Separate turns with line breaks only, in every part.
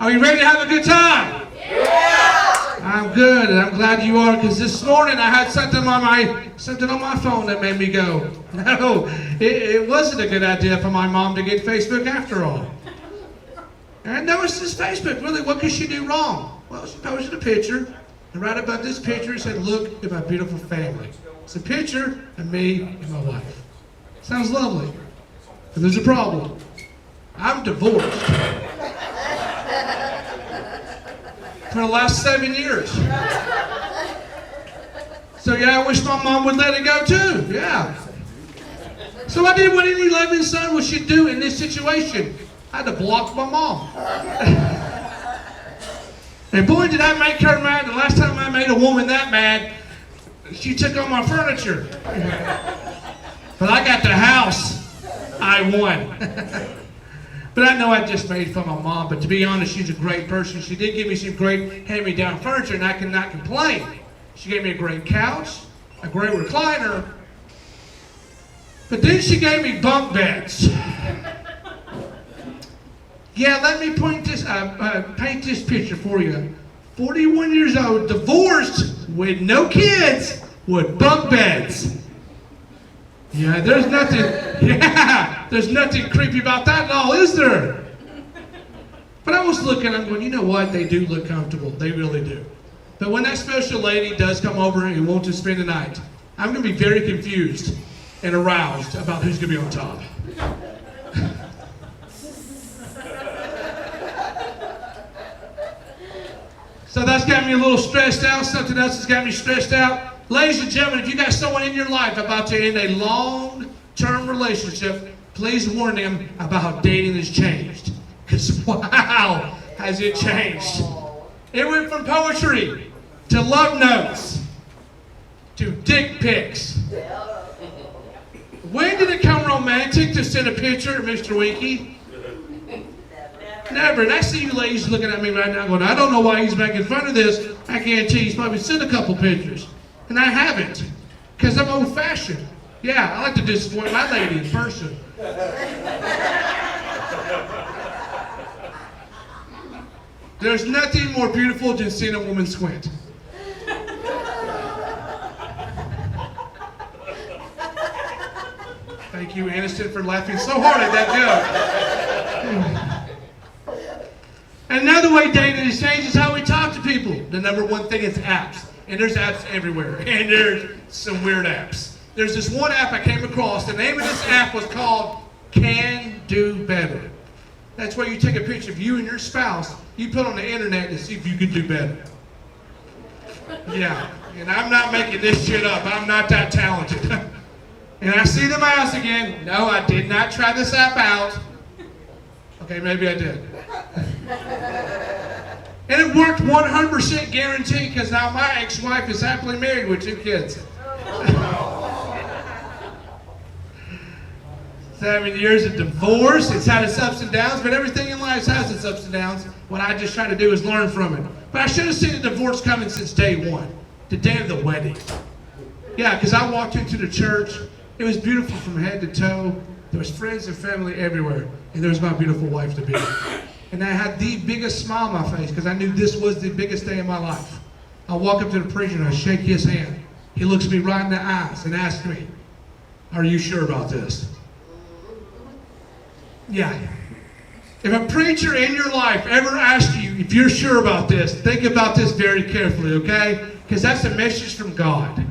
Are you ready to have a good time? Yeah! I'm good, and I'm glad you are, because this morning I had something on my phone that made me go, no, it wasn't a good idea for my mom to get Facebook after all. And I noticed this Facebook, really, what could she do wrong? Well, she posted a picture, and right above this picture it said, look at my beautiful family. It's a picture of me and my wife. Sounds lovely, but there's a problem. I'm divorced. For the last 7 years. So yeah, I wish my mom would let it go too, yeah. So I did what any loving son should do in this situation. I had to block my mom. And boy, did I make her mad. The last time I made a woman that mad, she took all my furniture. But I got the house. I won. But I know I just made fun of my mom, but to be honest, she's a great person. She did give me some great hand-me-down furniture, and I cannot complain. She gave me a great couch, a great recliner, but then she gave me bunk beds. Yeah, let me paint this picture for you. 41 years old, divorced, with no kids, with bunk beds. Yeah, there's nothing creepy about that at all, is there? But I was looking, I'm going, you know what? They do look comfortable. They really do. But when that special lady does come over and wants to spend the night, I'm going to be very confused and aroused about who's going to be on top. So that's got me a little stressed out. Something else has got me stressed out. Ladies and gentlemen, if you got someone in your life about to end a long-term relationship, please warn them about how dating has changed. Because wow, has it changed. It went from poetry to love notes to dick pics. When did it come romantic to send a picture of Mr. Winky? Never. And I see you ladies looking at me right now going, I don't know why he's making fun of this. I guarantee he's probably sent a couple pictures. And I haven't, because I'm old-fashioned. Yeah, I like to disappoint my lady in person. There's nothing more beautiful than seeing a woman squint. Thank you, Aniston, for laughing so hard at that joke. Another way dating has changed is how we talk to people. The number one thing is apps. And there's apps everywhere. And there's some weird apps. There's this one app I came across. The name of this app was called Can Do Better. That's where you take a picture of you and your spouse. You put on the internet to see if you can do better. Yeah. And I'm not making this shit up. I'm not that talented. And I see the mouse again. No, I did not try this app out. Okay, maybe I did. And it worked 100% guaranteed, because now my ex-wife is happily married with 2 kids. 7 years of divorce. It's had its ups and downs, but everything in life has its ups and downs. What I just try to do is learn from it. But I should have seen the divorce coming since day one, the day of the wedding. Yeah, because I walked into the church. It was beautiful from head to toe. There was friends and family everywhere, and there was my beautiful wife to be. And I had the biggest smile on my face because I knew this was the biggest day of my life. I walk up to the preacher and I shake his hand. He looks me right in the eyes and asks me, are you sure about this? Yeah. If a preacher in your life ever asks you if you're sure about this, think about this very carefully, okay? Because that's a message from God.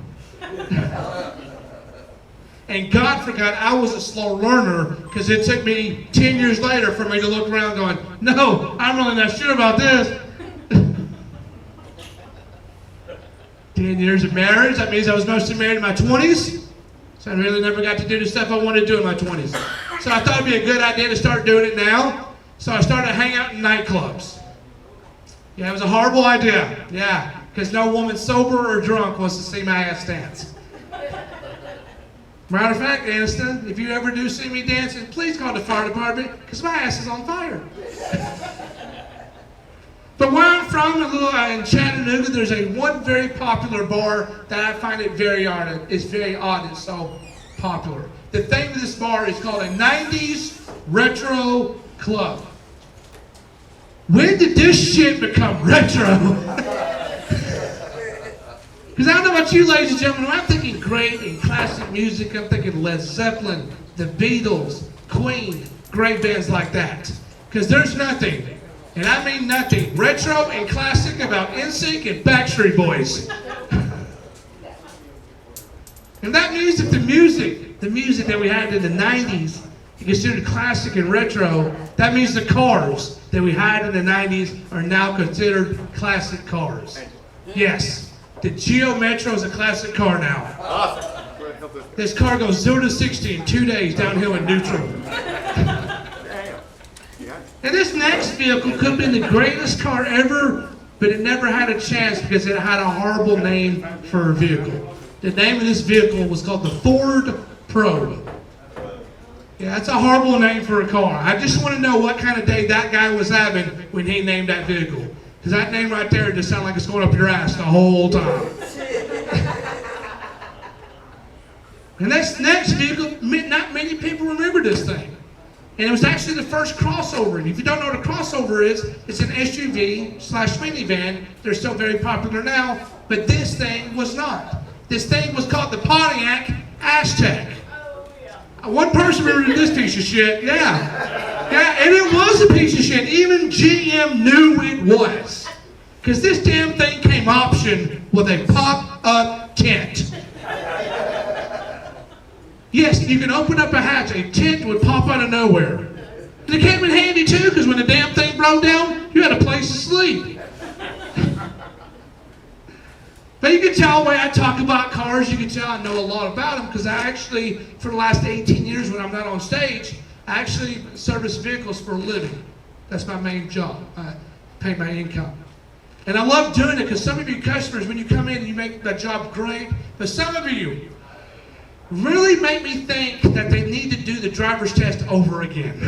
And God forgot I was a slow learner, because it took me 10 years later for me to look around going, no, I'm really not sure about this. 10 years of marriage, that means I was mostly married in my 20s. So I really never got to do the stuff I wanted to do in my 20s. So I thought it'd be a good idea to start doing it now. So I started hanging out in nightclubs. Yeah, it was a horrible idea. Yeah, because no woman sober or drunk wants to see my ass dance. Matter of fact, Aniston, if you ever do see me dancing, please call the fire department, because my ass is on fire. But where I'm from, in Chattanooga, there's one very popular bar that I find it very odd. It's very odd. It's so popular. The name of this bar is called a 90s Retro Club. when did this shit become retro? Because I don't know about you, ladies and gentlemen, when I'm thinking great and classic music, I'm thinking Led Zeppelin, the Beatles, Queen, great bands like that. Because there's nothing, and I mean nothing, retro and classic about NSYNC and Backstreet Boys. And that means that the music that we had in the 90s, considered classic and retro, that means the cars that we had in the 90s are now considered classic cars. Yes. The Geo Metro is a classic car now.
Awesome.
This car goes 0 to 60 in 2 days, downhill and neutral. And this next vehicle could have been the greatest car ever, but it never had a chance because it had a horrible name for a vehicle. The name of this vehicle was called the Ford Probe. Yeah, that's a horrible name for a car. I just want to know what kind of day that guy was having when he named that vehicle. Because that name right there just sounds like it's going up your ass the whole time. And this next vehicle, not many people remember this thing. And it was actually the first crossover. And if you don't know what a crossover is, it's an SUV/minivan. They're still very popular now, but this thing was not. This thing was called the Pontiac Aztek. One person remembered this piece of shit, yeah. Yeah, and it was a piece of shit. Even GM knew it was. Because this damn thing came optioned with a pop-up tent. Yes, you can open up a hatch, a tent would pop out of nowhere. And it came in handy too, because when the damn thing broke down, you had a place to sleep. But you can tell the way I talk about cars, you can tell I know a lot about them, because I actually, for the last 18 years when I'm not on stage, I actually service vehicles for a living. That's my main job. I pay my income. And I love doing it because some of you customers, when you come in, you make that job great. But some of you really make me think that they need to do the driver's test over again.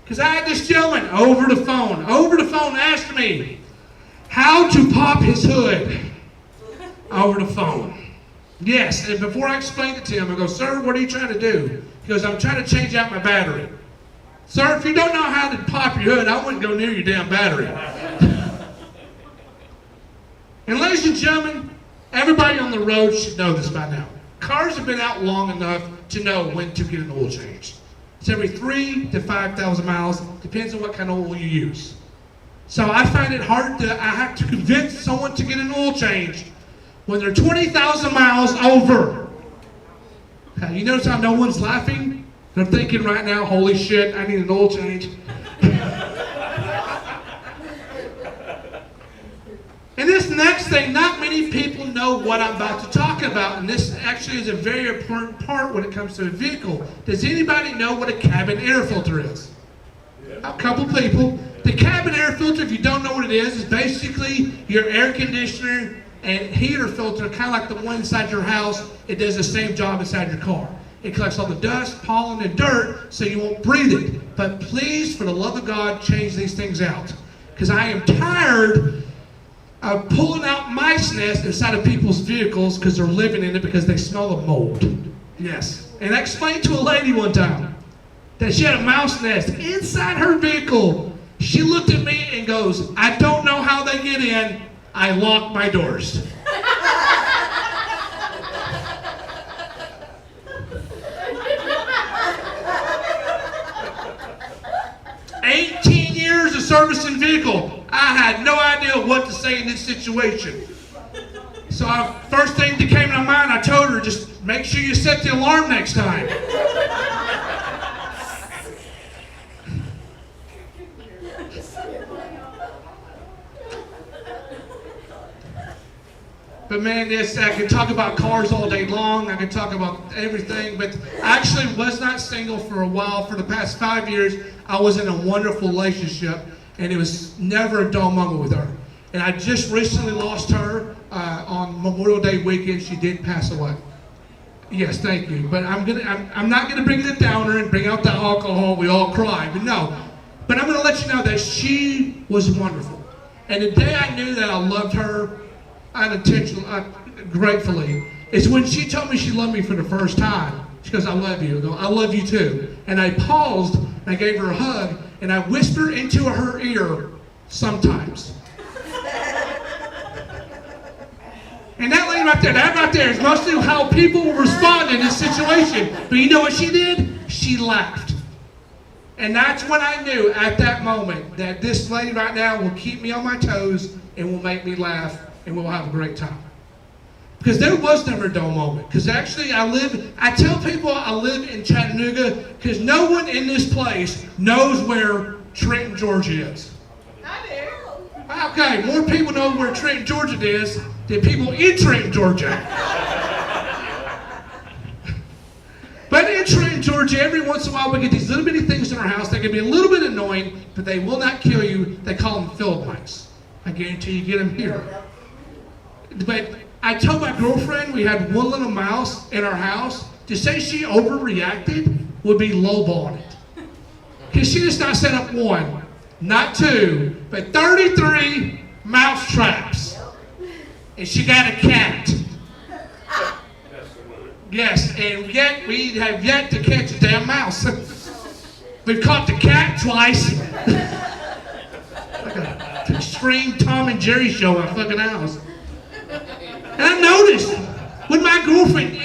Because I had this gentleman over the phone asked me how to pop his hood over the phone. Yes, and before I explained it to him, I go, "Sir, what are you trying to do?" He goes, "I'm trying to change out my battery." Sir, if you don't know how to pop your hood, I wouldn't go near your damn battery. And ladies and gentlemen, everybody on the road should know this by now. Cars have been out long enough to know when to get an oil change. It's every 3,000 to 5,000 miles, depends on what kind of oil you use. So I find it hard I have to convince someone to get an oil change when they're 20,000 miles over. You notice how no one's laughing? They're thinking right now, holy shit, I need an oil change. And this next thing, not many people know what I'm about to talk about, and this actually is a very important part when it comes to a vehicle. Does anybody know what a cabin air filter is? A couple people. The cabin air filter, if you don't know what it is basically your air conditioner and heater filter, kind of like the one inside your house. It does the same job inside your car. It collects all the dust, pollen, and dirt so you won't breathe it. But please, for the love of God, change these things out. Because I am tired of pulling out mice nests inside of people's vehicles because they're living in it because they smell of mold. Yes. And I explained to a lady one time that she had a mouse nest inside her vehicle. She looked at me and goes, "I don't know how they get in. I lock my doors." 18 years of servicing vehicle. I had no idea what to say in this situation. So first thing that came to mind, I told her, just make sure you set the alarm next time. But man, I can talk about cars all day long. I can talk about everything. But I actually was not single for a while. For the past 5 years, I was in a wonderful relationship, and it was never a dull moment with her. And I just recently lost her on Memorial Day weekend. She did pass away. Yes, thank you. But I'm not gonna bring the downer and bring out the alcohol. We all cry, but no. But I'm gonna let you know that she was wonderful. And the day I knew that I loved her, gratefully, is when she told me she loved me for the first time. She goes, "I love you." I go, "I love you too." And I paused, and I gave her a hug, and I whisper into her ear sometimes. And that lady right there, that right there is mostly how people will respond in this situation. But you know what she did? She laughed. And that's when I knew at that moment that this lady right now will keep me on my toes and will make me laugh and we'll have a great time. Because there was never a dull moment. Because actually I tell people I live in Chattanooga because no one in this place knows where Trenton, Georgia is.
I do.
Okay, more people know where Trenton, Georgia is than people in Trenton, Georgia. But in Trenton, Georgia, every once in a while we get these little bitty things in our house that can be a little bit annoying, but they will not kill you. They call them field mice. I guarantee you get them here. But I told my girlfriend we had one little mouse in our house. To say she overreacted would be lowballing it. Because she just not set up one, not two, but 33 mouse traps. And she got a cat. Yes, and yet we have yet to catch a damn mouse. We've caught the cat twice. Like an extreme Tom and Jerry show in our fucking house. And I noticed with my girlfriend,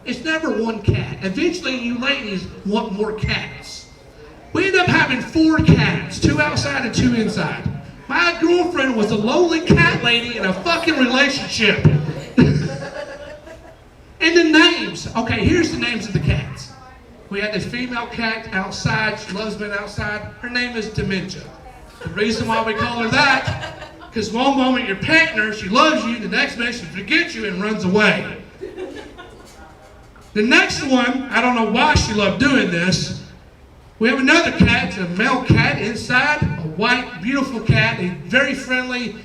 it's never one cat. Eventually, you ladies want more cats. We end up having 4 cats, 2 outside and 2 inside. My girlfriend was a lonely cat lady in a fucking relationship. And the names. Okay, here's the names of the cats. We had this female cat outside. She loves being outside. Her name is Dementia. The reason why we call her that, because one moment you're petting her, she loves you. The next minute she forgets you and runs away. The next one, I don't know why she loved doing this. We have another cat, it's a male cat inside, a white, beautiful cat. He's very friendly.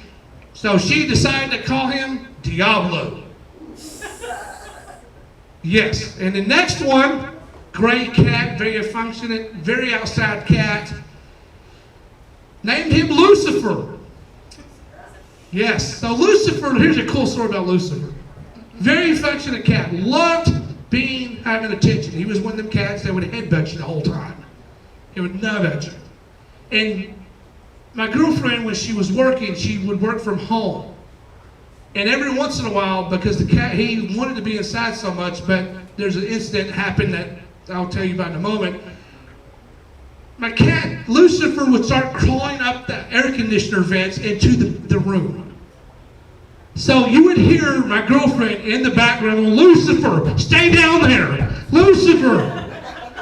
So she decided to call him Diablo. Yes, and the next one, gray cat, very affectionate, very outside cat. Named him Lucifer. Yes, so Lucifer, here's a cool story about Lucifer. Very affectionate cat, loved having attention. He was one of them cats that would headbutt you the whole time. He would nub at you. And my girlfriend, when she was working, she would work from home. And every once in a while, because the cat, he wanted to be inside so much, but there's an incident happened that I'll tell you about in a moment. My cat, Lucifer, would start crawling up the air conditioner vents into the room. So you would hear my girlfriend in the background, Lucifer, stay down there. Lucifer.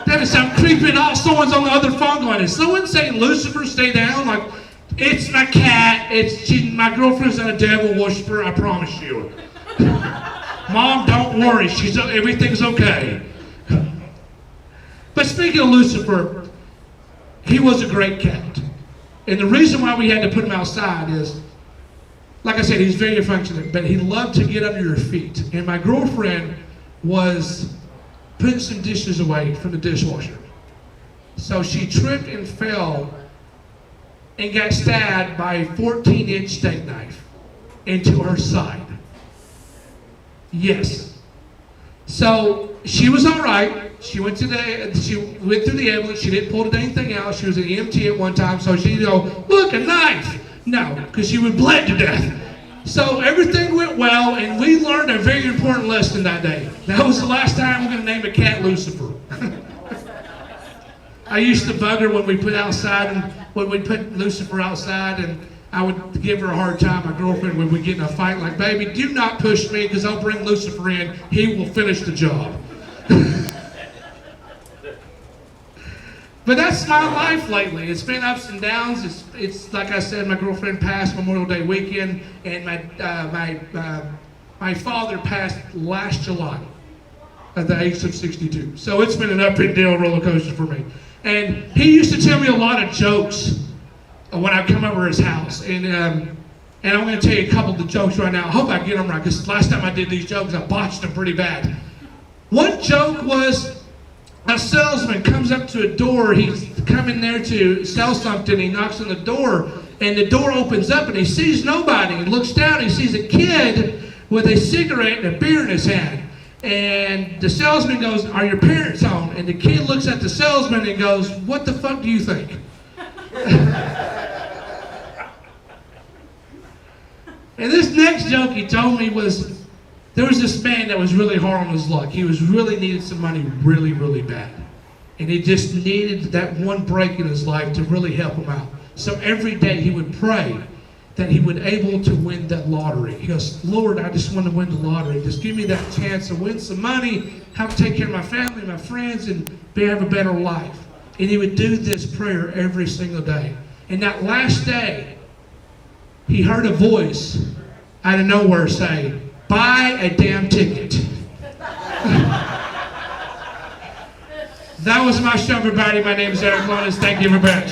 That is I'm creeping out. Someone's on the other phone going, is someone saying Lucifer, stay down? Like, it's my cat. My girlfriend's not a devil worshiper, I promise you. Mom, don't worry. Everything's okay. But speaking of Lucifer, he was a great cat. And the reason why we had to put him outside is, like I said, he's very affectionate, but he loved to get under your feet. And my girlfriend was putting some dishes away from the dishwasher. So she tripped and fell and got stabbed by a 14-inch steak knife into her side. Yes. So she was all right. She went through the ambulance. She didn't pull anything out. She was an EMT at one time, so she'd go, look, a knife. No, because she would bled to death. So everything went well, and we learned a very important lesson that day. That was the last time we're going to name a cat Lucifer. I used to bug her when we put Lucifer outside, and I would give her a hard time. My girlfriend, when we get in a fight, like, baby, do not push me, because I'll bring Lucifer in. He will finish the job. But that's my life lately. It's been ups and downs. It's like I said, my girlfriend passed Memorial Day weekend, and my father passed last July at the age of 62. So it's been an up and down roller coaster for me. And he used to tell me a lot of jokes when I come over his house. And I'm going to tell you a couple of the jokes right now. I hope I get them right, because last time I did these jokes, I botched them pretty bad. One joke was, a salesman comes up to a door. He's coming there to sell something. He knocks on the door, and the door opens up, and he sees nobody. He looks down. He sees a kid with a cigarette and a beer in his hand. And the salesman goes, are your parents home? song. And the kid looks at the salesman and goes, "What the fuck do you think?" And this next joke he told me was, there was this man that was really hard on his luck. He was really needed some money really, really bad. And he just needed that one break in his life to really help him out. So every day he would pray that he would able to win that lottery. He goes, "Lord, I just want to win the lottery. Just give me that chance to win some money, have to take care of my family, my friends, and have a better life." And he would do this prayer every single day. And that last day, he heard a voice out of nowhere say, "Buy a damn ticket." That was my show, everybody. My name is Eric Lonis. Thank you very much.